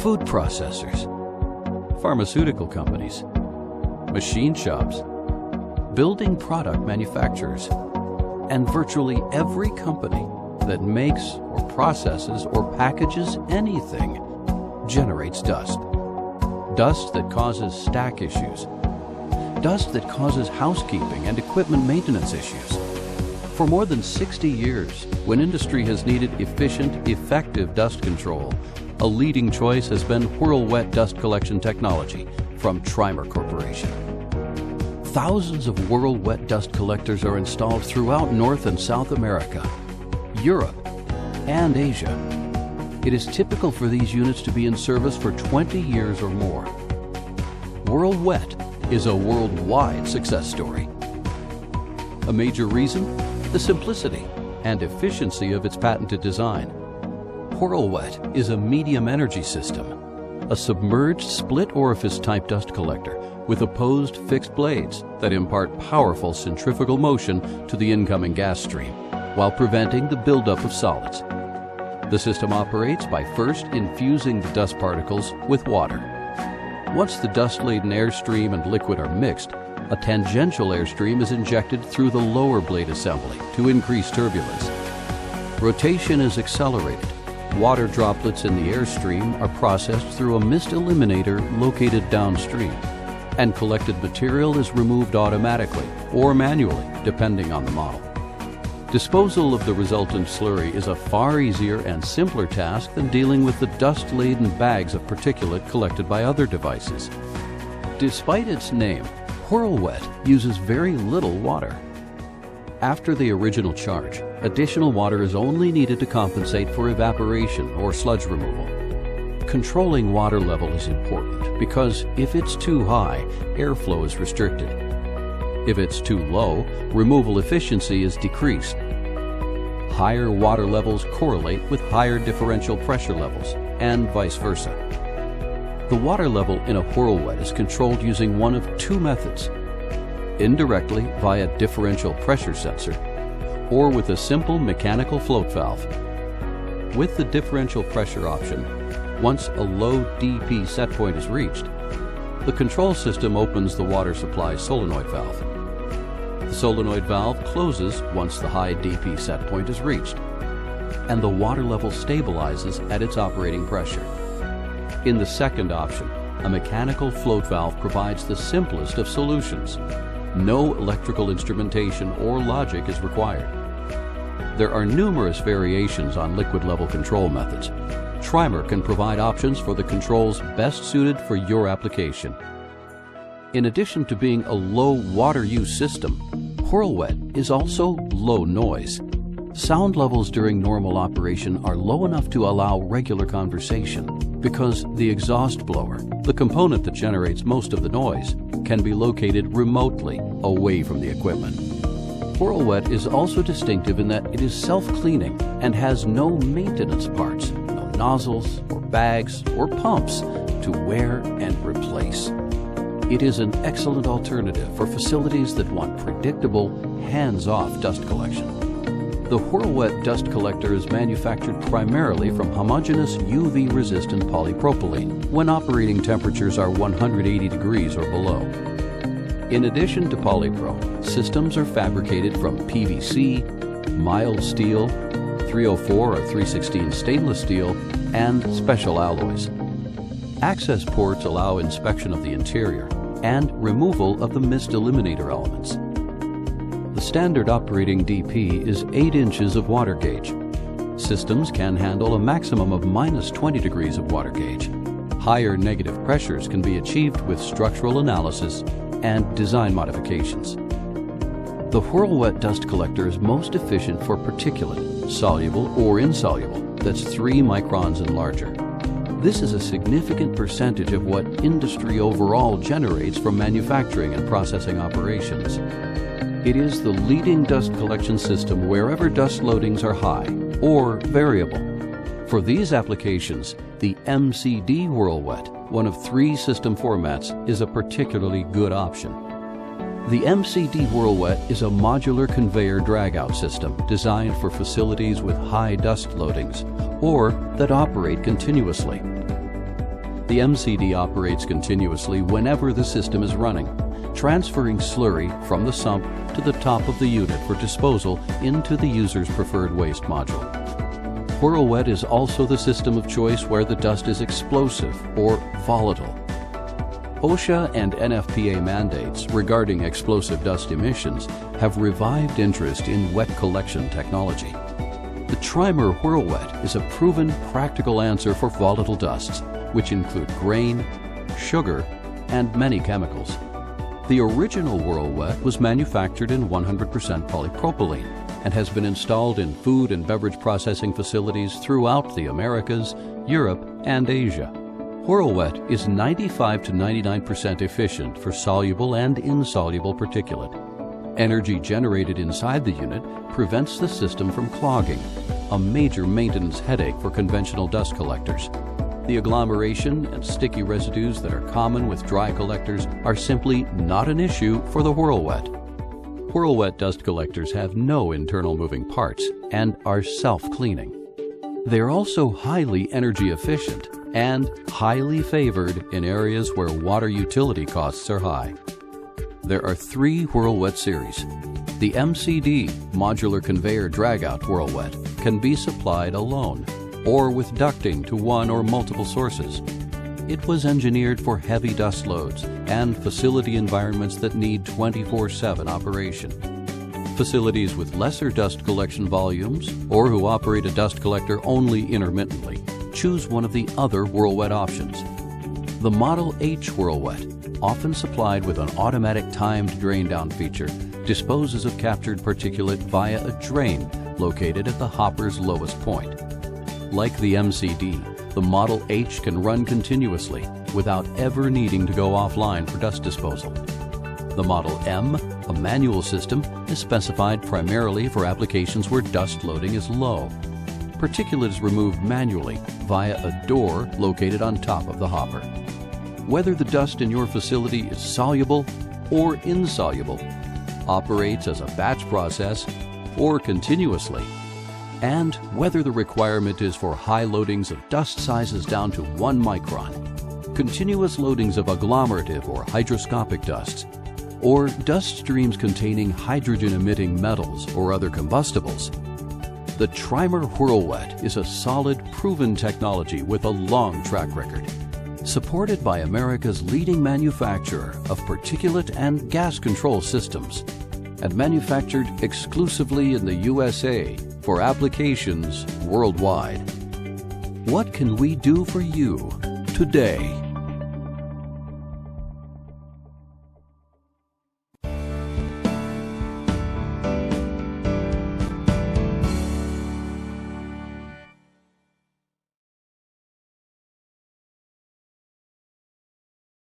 food processors, pharmaceutical companies, machine shops, building product manufacturers, and virtually every company that makes or processes or packages anything generates dust. Dust that causes stack issues. Dust that causes housekeeping and equipment maintenance issues. For more than 60 years, when industry has needed efficient, effective dust control, a leading choice has been Whirl wet dust collection technology from Tri-Mer Corporation. Thousands of Whirl wet dust collectors are installed throughout North and South America, Europe, and Asia. It is typical for these units to be in service for 20 years or more. Whirl wet is a worldwide success story. A major reason? The simplicity and efficiency of its patented design. Whirl wet is a medium energy system, a submerged split orifice type dust collector with opposed fixed blades that impart powerful centrifugal motion to the incoming gas stream while preventing the buildup of solids. The system operates by first infusing the dust particles with water. Once the dust-laden airstream and liquid are mixed, a tangential airstream is injected through the lower blade assembly to increase turbulence. Rotation is accelerated. Water droplets in the airstream are processed through a mist eliminator located downstream, and collected material is removed automatically or manually, depending on the model. Disposal of the resultant slurry is a far easier and simpler task than dealing with the dust-laden bags of particulate collected by other devices. Despite its name, Whirl wet uses very little water. After the original charge, additional water is only needed to compensate for evaporation or sludge removal. Controlling water level is important because if it's too high, airflow is restricted. If it's too low, removal efficiency is decreased. Higher water levels correlate with higher differential pressure levels, and vice versa. The water level in a Whirl wet is controlled using one of two methods: indirectly via differential pressure sensor, or with a simple mechanical float valve. With the differential pressure option, once a low dP set point is reached, the control system opens the water supply solenoid valve. The solenoid valve closes once the high dP set point is reached, and the water level stabilizes at its operating pressure. In the second option, a mechanical float valve provides the simplest of solutions. No electrical instrumentation or logic is required. There are numerous variations on liquid level control methods. Tri-Mer can provide options for the controls best suited for your application. In addition to being a low water use system, Whirl wet is also low noise. Sound levels during normal operation are low enough to allow regular conversation because the exhaust blower, the component that generates most of the noise, can be located remotely away from the equipment. Whirl wet is also distinctive in that it is self-cleaning and has no maintenance parts, no nozzles or bags or pumps to wear and replace. It is an excellent alternative for facilities that want predictable, hands-off dust collection. The Whirl wet dust collector is manufactured primarily from homogeneous UV-resistant polypropylene when operating temperatures are 180 degrees or below. In addition to polypro, systems are fabricated from PVC, mild steel, 304 or 316 stainless steel, and special alloys. Access ports allow inspection of the interior and removal of the mist eliminator elements. The standard operating DP is 8 inches of water gauge. Systems can handle a maximum of -20 degrees of water gauge. Higher negative pressures can be achieved with structural analysis and design modifications. The Whirl wet dust collector is most efficient for particulate, soluble or insoluble, that's 3 microns and larger. This is a significant percentage of what industry overall generates from manufacturing and processing operations. It is the leading dust collection system wherever dust loadings are high or variable. For these applications, the MCD Whirl wet, one of 3 system formats, is a particularly good option. The MCD Whirl wet is a modular conveyor drag-out system designed for facilities with high dust loadings or that operate continuously. The MCD operates continuously whenever the system is running, transferring slurry from the sump to the top of the unit for disposal into the user's preferred waste module. Whirl Wet is also the system of choice where the dust is explosive or volatile. OSHA and NFPA mandates regarding explosive dust emissions have revived interest in wet collection technology. The Tri-Mer Whirl Wet is a proven practical answer for volatile dusts, which include grain, sugar, and many chemicals. The original Whirl Wet was manufactured in 100% polypropylene and has been installed in food and beverage processing facilities throughout the Americas, Europe, and Asia. Whirl Wet is 95 to 99% efficient for soluble and insoluble particulate. Energy generated inside the unit prevents the system from clogging, a major maintenance headache for conventional dust collectors. The agglomeration and sticky residues that are common with dry collectors are simply not an issue for the Whirl Wet. Whirl Wet dust collectors have no internal moving parts and are self-cleaning. They are also highly energy efficient and highly favored in areas where water utility costs are high. There are 3 Whirl Wet series. The MCD, Modular Conveyor Dragout Whirl Wet, can be supplied alone or with ducting to one or multiple sources. It was engineered for heavy dust loads and facility environments that need 24/7 operation. Facilities with lesser dust collection volumes or who operate a dust collector only intermittently choose one of the other Whirl Wet options. The Model H Whirl Wet, often supplied with an automatic timed drain down feature, disposes of captured particulate via a drain located at the hopper's lowest point. Like the MCD, the Model H can run continuously without ever needing to go offline for dust disposal. The Model M, a manual system, is specified primarily for applications where dust loading is low. Particulate is removed manually via a door located on top of the hopper. Whether the dust in your facility is soluble or insoluble, operates as a batch process or continuously, and whether the requirement is for high loadings of dust sizes down to 1 micron, continuous loadings of agglomerative or hygroscopic dusts, or dust streams containing hydrogen-emitting metals or other combustibles, the Tri-Mer Whirl Wet is a solid, proven technology with a long track record. Supported by America's leading manufacturer of particulate and gas control systems, and manufactured exclusively in the USA for applications worldwide. What can we do for you today?